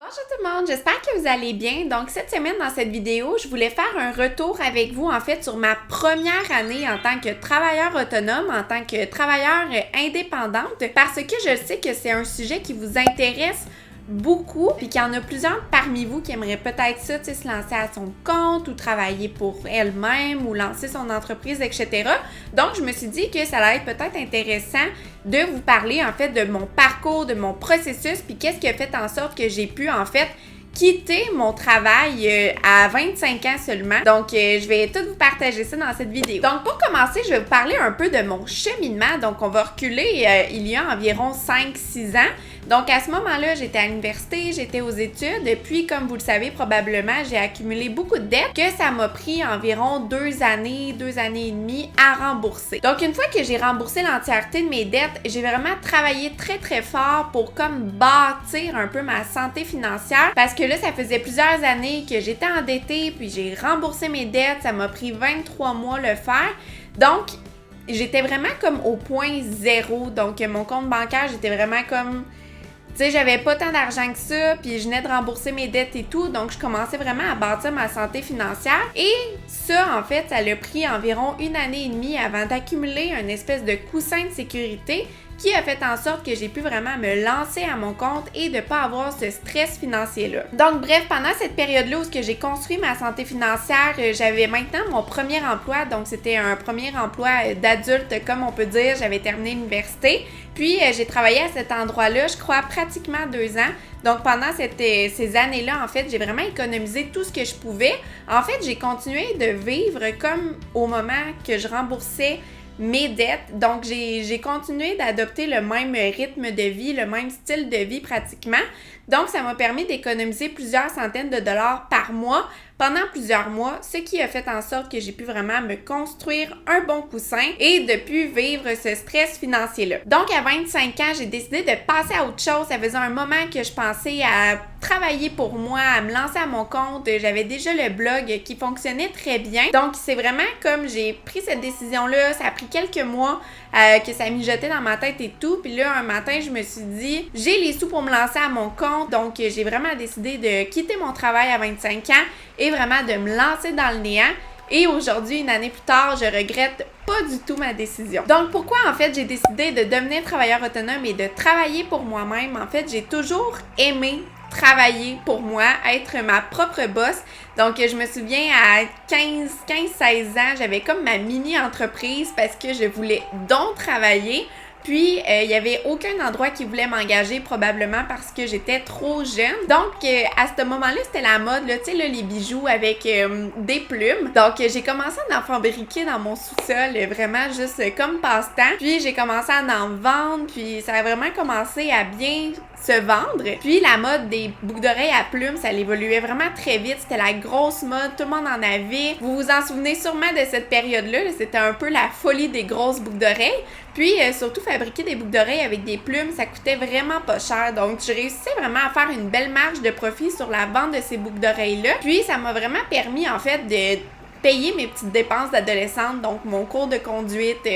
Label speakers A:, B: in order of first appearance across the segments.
A: Bonjour tout le monde, j'espère que vous allez bien. Donc cette semaine dans cette vidéo, je voulais faire un retour avec vous en fait sur ma première année en tant que travailleur autonome, en tant que travailleur indépendante, parce que je sais que c'est un sujet qui vous intéresse beaucoup, puis qu'il y en a plusieurs parmi vous qui aimeraient peut-être ça, se lancer à son compte ou travailler pour elle-même ou lancer son entreprise, etc. Donc, je me suis dit que ça allait être peut-être intéressant de vous parler en fait de mon parcours, de mon processus, puis qu'est-ce qui a fait en sorte que j'ai pu en fait quitter mon travail à 25 ans seulement. Donc, je vais tout vous partager ça dans cette vidéo. Donc, pour commencer, je vais vous parler un peu de mon cheminement. Donc, on va reculer il y a environ 5-6 ans. Donc, à ce moment-là, j'étais à l'université, j'étais aux études. Puis, comme vous le savez probablement, j'ai accumulé beaucoup de dettes que ça m'a pris environ 2 années et demie à rembourser. Donc, une fois que j'ai remboursé l'entièreté de mes dettes, j'ai vraiment travaillé très, très fort pour comme bâtir un peu ma santé financière parce que là, ça faisait plusieurs années que j'étais endettée, puis j'ai remboursé mes dettes. Ça m'a pris 23 mois le faire. Donc, j'étais vraiment comme au point zéro. Donc, mon compte bancaire, j'étais vraiment comme... Tu sais, j'avais pas tant d'argent que ça, puis je venais de rembourser mes dettes et tout, donc je commençais vraiment à bâtir ma santé financière. Et ça, en fait, ça a pris environ 1 année et demie avant d'accumuler une espèce de coussin de sécurité qui a fait en sorte que j'ai pu vraiment me lancer à mon compte et de pas avoir ce stress financier-là. Donc bref, pendant cette période-là où j'ai construit ma santé financière, j'avais maintenant mon premier emploi, donc c'était un premier emploi d'adulte, comme on peut dire. J'avais terminé l'université, puis j'ai travaillé à cet endroit-là, je crois, pratiquement 2 ans. Donc, pendant ces années-là, en fait, j'ai vraiment économisé tout ce que je pouvais. En fait, j'ai continué de vivre comme au moment que je remboursais mes dettes. Donc, j'ai continué d'adopter le même rythme de vie, le même style de vie pratiquement. Donc, ça m'a permis d'économiser plusieurs centaines de dollars par mois pendant plusieurs mois, ce qui a fait en sorte que j'ai pu vraiment me construire un bon coussin et de plus vivre ce stress financier-là. Donc, à 25 ans, j'ai décidé de passer à autre chose. Ça faisait un moment que je pensais à travailler pour moi, à me lancer à mon compte. J'avais déjà le blog qui fonctionnait très bien. Donc, c'est vraiment comme j'ai pris cette décision-là. Ça a pris quelques mois que ça mijotait dans ma tête et tout. Puis là, un matin, je me suis dit, j'ai les sous pour me lancer à mon compte. Donc, j'ai vraiment décidé de quitter mon travail à 25 ans et vraiment de me lancer dans le néant. Et aujourd'hui, 1 année plus tard, je regrette pas du tout ma décision. Donc, pourquoi en fait j'ai décidé de devenir travailleur autonome et de travailler pour moi-même? En fait, j'ai toujours aimé travailler pour moi, être ma propre boss. Donc, je me souviens à 15-16 ans, j'avais comme ma mini-entreprise parce que je voulais donc travailler. Puis, il n'y avait aucun endroit qui voulait m'engager, probablement parce que j'étais trop jeune. Donc, à ce moment-là, c'était la mode, là, tu sais, là, les bijoux avec des plumes. Donc, j'ai commencé à en fabriquer dans mon sous-sol, vraiment juste comme passe-temps. Puis, j'ai commencé à en vendre, puis ça a vraiment commencé à bien se vendre. Puis, la mode des boucles d'oreilles à plumes, ça évoluait vraiment très vite. C'était la grosse mode, tout le monde en avait. Vous vous en souvenez sûrement de cette période-là. C'était un peu la folie des grosses boucles d'oreilles. Puis, surtout, fabriquer des boucles d'oreilles avec des plumes, ça coûtait vraiment pas cher. Donc, je réussissais vraiment à faire une belle marge de profit sur la vente de ces boucles d'oreilles-là. Puis, ça m'a vraiment permis, en fait, de payer mes petites dépenses d'adolescente. Donc, mon cours de conduite,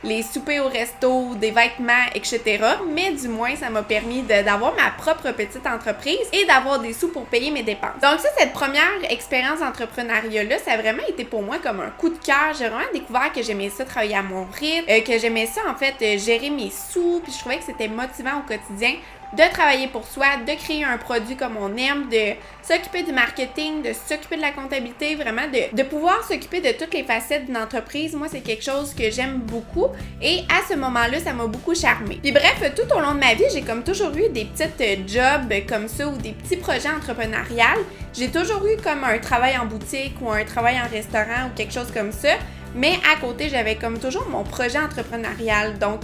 A: les soupers au resto, des vêtements, etc. Mais du moins, ça m'a permis d'avoir ma propre petite entreprise et d'avoir des sous pour payer mes dépenses. Donc ça, cette première expérience d'entrepreneuriat-là, ça a vraiment été pour moi comme un coup de cœur. J'ai vraiment découvert que j'aimais ça travailler à mon rythme, que j'aimais ça en fait gérer mes sous, puis je trouvais que c'était motivant au quotidien de travailler pour soi, de créer un produit comme on aime, de s'occuper du marketing, de s'occuper de la comptabilité, vraiment de pouvoir s'occuper de toutes les facettes d'une entreprise. Moi, c'est quelque chose que j'aime beaucoup et à ce moment-là, ça m'a beaucoup charmée. Puis bref, tout au long de ma vie, j'ai comme toujours eu des petites jobs comme ça ou des petits projets entrepreneuriaux. J'ai toujours eu comme un travail en boutique ou un travail en restaurant ou quelque chose comme ça, mais à côté, j'avais comme toujours mon projet entrepreneurial. Donc,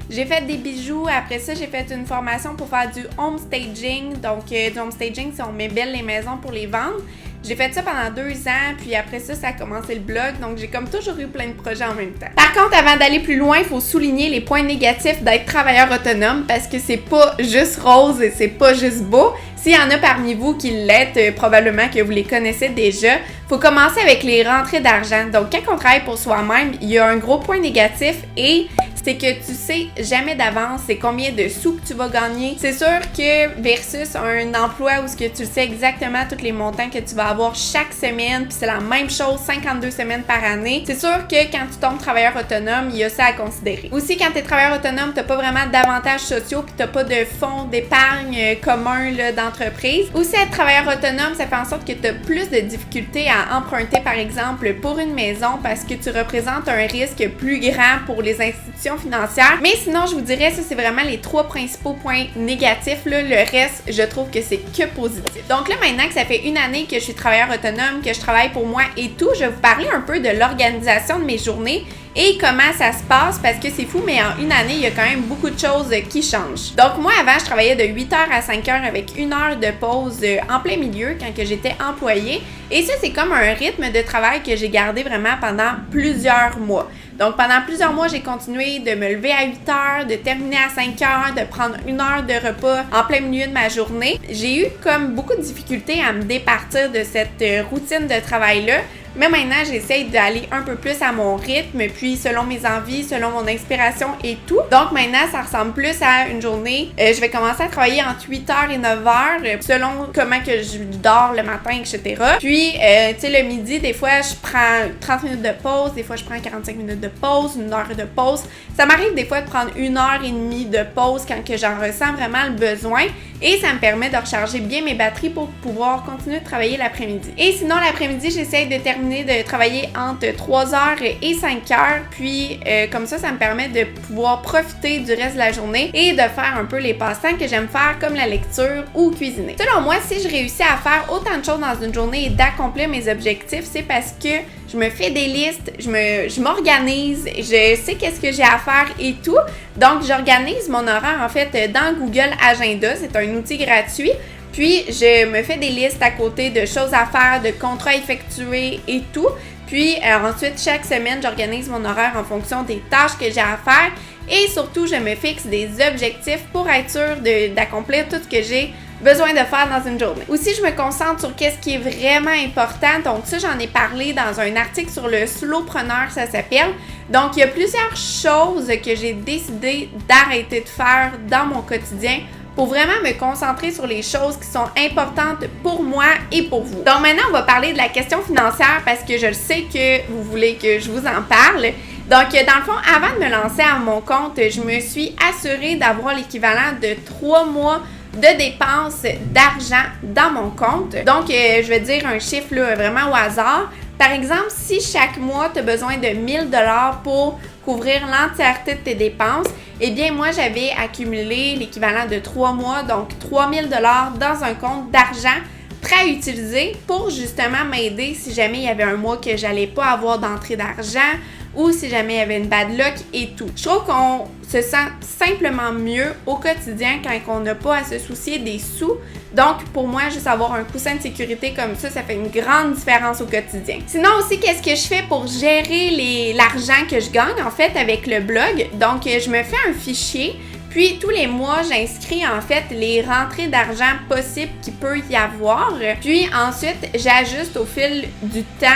A: j'ai fait des bijoux. Après ça, j'ai fait une formation pour faire du home staging. Donc, du home staging, c'est on met belle les maisons pour les vendre. J'ai fait ça pendant 2 ans, puis après ça, ça a commencé le blog. Donc, j'ai comme toujours eu plein de projets en même temps. Par contre, avant d'aller plus loin, il faut souligner les points négatifs d'être travailleur autonome parce que c'est pas juste rose et c'est pas juste beau. S'il y en a parmi vous qui l'êtes, probablement que vous les connaissez déjà. Faut commencer avec les rentrées d'argent. Donc, quand on travaille pour soi-même, il y a un gros point négatif et c'est que tu sais jamais d'avance c'est combien de sous que tu vas gagner. C'est sûr que versus un emploi où ce que tu sais exactement tous les montants que tu vas avoir chaque semaine, puis c'est la même chose 52 semaines par année, c'est sûr que quand tu tombes travailleur autonome, il y a ça à considérer. Aussi, quand tu es travailleur autonome, t'as pas vraiment d'avantages sociaux puis t'as pas de fonds d'épargne commun d'entreprise. Aussi, être travailleur autonome, ça fait en sorte que tu as plus de difficultés à emprunter, par exemple, pour une maison parce que tu représentes un risque plus grand pour les institutions financières. Mais sinon, je vous dirais, ça, c'est vraiment les 3 principaux points négatifs. Là. Le reste, je trouve que c'est que positif. Donc là, maintenant que ça fait une année que je suis travailleur autonome, que je travaille pour moi et tout, je vais vous parler un peu de l'organisation de mes journées et comment ça se passe parce que c'est fou, mais en une année, il y a quand même beaucoup de choses qui changent. Donc moi, avant, je travaillais de 8h à 5h avec 1 heure de pause en plein milieu quand que j'étais employée. Et ça, c'est comme un rythme de travail que j'ai gardé vraiment pendant plusieurs mois. Donc pendant plusieurs mois, j'ai continué de me lever à 8h, de terminer à 5h, de prendre 1 heure de repas en plein milieu de ma journée. J'ai eu comme beaucoup de difficultés à me départir de cette routine de travail-là. Mais maintenant, j'essaye d'aller un peu plus à mon rythme, puis selon mes envies, selon mon inspiration et tout. Donc maintenant, ça ressemble plus à une journée. Je vais commencer à travailler entre 8h et 9h, selon comment que je dors le matin, etc. Puis, tu sais, le midi, des fois, je prends 30 minutes de pause, des fois, je prends 45 minutes de pause, 1 heure de pause. Ça m'arrive des fois de prendre 1h30 de pause quand que j'en ressens vraiment le besoin. Et ça me permet de recharger bien mes batteries pour pouvoir continuer de travailler l'après-midi. Et sinon, l'après-midi, j'essaye de terminer de travailler entre 3h et 5h. Puis, comme ça me permet de pouvoir profiter du reste de la journée et de faire un peu les passe-temps que j'aime faire, comme la lecture ou cuisiner. Selon moi, si je réussis à faire autant de choses dans une journée et d'accomplir mes objectifs, c'est parce que je me fais des listes, je m'organise, je sais qu'est-ce que j'ai à faire et tout. Donc, j'organise mon horaire, en fait, dans Google Agenda. C'est un outil gratuit. Puis, je me fais des listes à côté de choses à faire, de contrats effectués et tout. Puis, ensuite, chaque semaine, j'organise mon horaire en fonction des tâches que j'ai à faire. Et surtout, je me fixe des objectifs pour être sûre d'accomplir tout ce que j'ai besoin de faire dans une journée. Aussi, je me concentre sur qu'est-ce qui est vraiment important. Donc ça, j'en ai parlé dans un article sur le slowpreneur, ça s'appelle. Donc, il y a plusieurs choses que j'ai décidé d'arrêter de faire dans mon quotidien pour vraiment me concentrer sur les choses qui sont importantes pour moi et pour vous. Donc maintenant, on va parler de la question financière parce que je le sais que vous voulez que je vous en parle. Donc, dans le fond, avant de me lancer à mon compte, je me suis assurée d'avoir l'équivalent de 3 mois de dépenses d'argent dans mon compte. Donc, je vais dire un chiffre là, vraiment au hasard. Par exemple, si chaque mois, tu as besoin de 1 000 $ pour couvrir l'entièreté de tes dépenses, eh bien, moi, j'avais accumulé l'équivalent de 3 mois, donc 3 000 $ dans un compte d'argent prêt à utiliser pour justement m'aider si jamais il y avait un mois que j'allais pas avoir d'entrée d'argent ou si jamais il y avait une bad luck et tout. Je trouve qu'on se sent simplement mieux au quotidien quand on n'a pas à se soucier des sous. Donc, pour moi, juste avoir un coussin de sécurité comme ça fait une grande différence au quotidien. Sinon aussi, qu'est-ce que je fais pour gérer l'argent que je gagne, en fait, avec le blog? Donc, je me fais un fichier. Puis, tous les mois, j'inscris en fait les rentrées d'argent possibles qu'il peut y avoir. Puis, ensuite, j'ajuste au fil du temps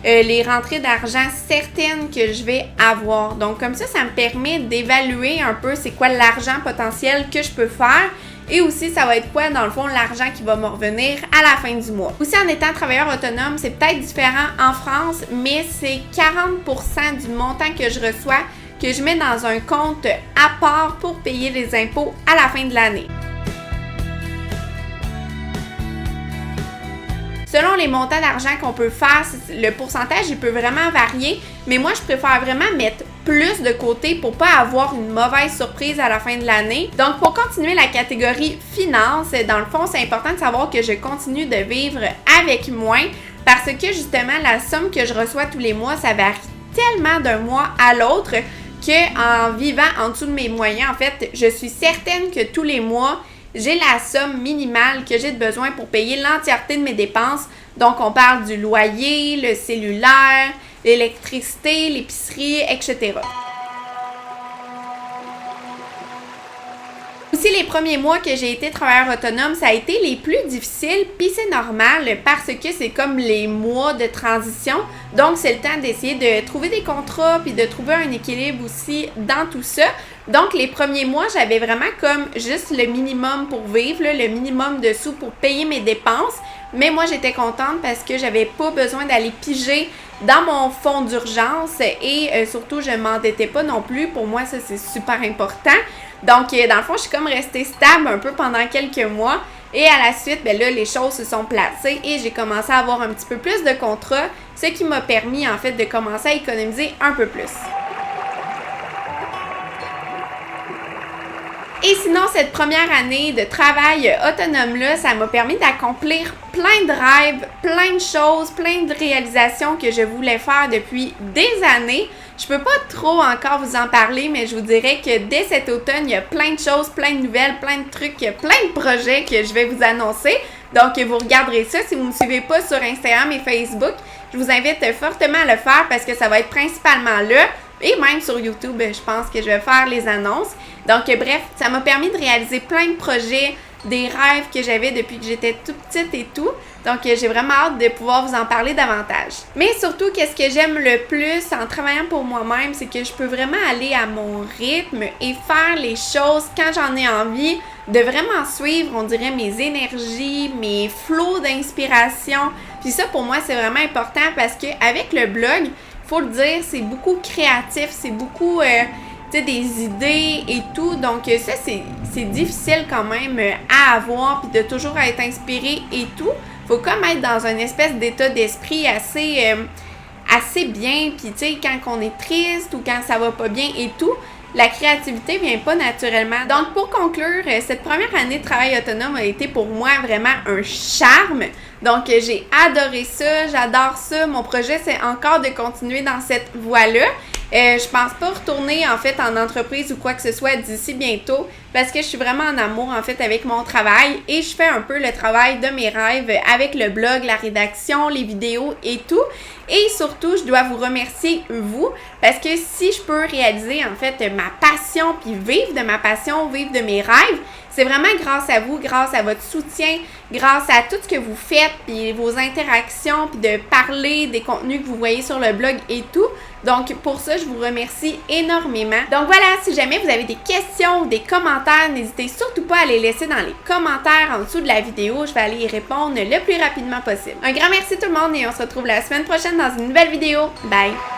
A: les rentrées d'argent certaines que je vais avoir. Donc, comme ça me permet d'évaluer un peu c'est quoi l'argent potentiel que je peux faire. Et aussi, ça va être quoi, dans le fond, l'argent qui va me revenir à la fin du mois. Aussi, en étant travailleur autonome, c'est peut-être différent en France, mais c'est 40% du montant que je reçois que je mets dans un compte à part pour payer les impôts à la fin de l'année. Selon les montants d'argent qu'on peut faire, le pourcentage, il peut vraiment varier, mais moi, je préfère vraiment mettre plus de côté pour pas avoir une mauvaise surprise à la fin de l'année. Donc, pour continuer la catégorie finance, dans le fond, c'est important de savoir que je continue de vivre avec moins parce que, justement, la somme que je reçois tous les mois, ça varie tellement d'un mois à l'autre qu'en vivant en dessous de mes moyens, en fait, je suis certaine que tous les mois, j'ai la somme minimale que j'ai de besoin pour payer l'entièreté de mes dépenses. Donc, on parle du loyer, le cellulaire, l'électricité, l'épicerie, etc. Aussi, les premiers mois que j'ai été travailleur autonome, ça a été les plus difficiles, puis c'est normal parce que c'est comme les mois de transition. Donc, c'est le temps d'essayer de trouver des contrats, puis de trouver un équilibre aussi dans tout ça. Donc, les premiers mois, j'avais vraiment comme juste le minimum pour vivre, là, le minimum de sous pour payer mes dépenses. Mais moi, j'étais contente parce que j'avais pas besoin d'aller piger dans mon fonds d'urgence et surtout, je m'endettais pas non plus. Pour moi, ça, c'est super important. Donc, dans le fond, je suis comme restée stable un peu pendant quelques mois. Et à la suite, ben là, les choses se sont placées et j'ai commencé à avoir un petit peu plus de contrats, ce qui m'a permis, en fait, de commencer à économiser un peu plus. Et sinon, cette première année de travail autonome-là, ça m'a permis d'accomplir plein de rêves, plein de choses, plein de réalisations que je voulais faire depuis des années. Je peux pas trop encore vous en parler, mais je vous dirais que dès cet automne, il y a plein de choses, plein de nouvelles, plein de trucs, plein de projets que je vais vous annoncer. Donc, vous regarderez ça. Si vous ne me suivez pas sur Instagram et Facebook, je vous invite fortement à le faire parce que ça va être principalement là. Et même sur YouTube, je pense que je vais faire les annonces. Donc, bref, ça m'a permis de réaliser plein de projets, des rêves que j'avais depuis que j'étais toute petite et tout. Donc, j'ai vraiment hâte de pouvoir vous en parler davantage. Mais surtout, qu'est-ce que j'aime le plus en travaillant pour moi-même, c'est que je peux vraiment aller à mon rythme et faire les choses quand j'en ai envie, de vraiment suivre, on dirait, mes énergies, mes flots d'inspiration. Puis ça, pour moi, c'est vraiment important parce qu'avec le blog, faut le dire, c'est beaucoup créatif, c'est beaucoup des idées et tout. Donc ça, c'est difficile quand même à avoir puis de toujours être inspiré et tout. Faut comme être dans une espèce d'état d'esprit assez bien. Puis tu sais, quand on est triste ou quand ça va pas bien et tout, la créativité vient pas naturellement. Donc, pour conclure, cette première année de travail autonome a été pour moi vraiment un charme. Donc, j'ai adoré ça, j'adore ça. Mon projet, c'est encore de continuer dans cette voie-là. Je pense pas retourner, en fait, en entreprise ou quoi que ce soit d'ici bientôt parce que je suis vraiment en amour, en fait, avec mon travail et je fais un peu le travail de mes rêves avec le blog, la rédaction, les vidéos et tout. Et surtout, je dois vous remercier, vous, parce que si je peux réaliser, en fait, ma passion puis vivre de ma passion, vivre de mes rêves, c'est vraiment grâce à vous, grâce à votre soutien, grâce à tout ce que vous faites, puis vos interactions, puis de parler des contenus que vous voyez sur le blog et tout. Donc, pour ça, je vous remercie énormément. Donc voilà, si jamais vous avez des questions ou des commentaires, n'hésitez surtout pas à les laisser dans les commentaires en dessous de la vidéo. Je vais aller y répondre le plus rapidement possible. Un grand merci tout le monde et on se retrouve la semaine prochaine dans une nouvelle vidéo. Bye!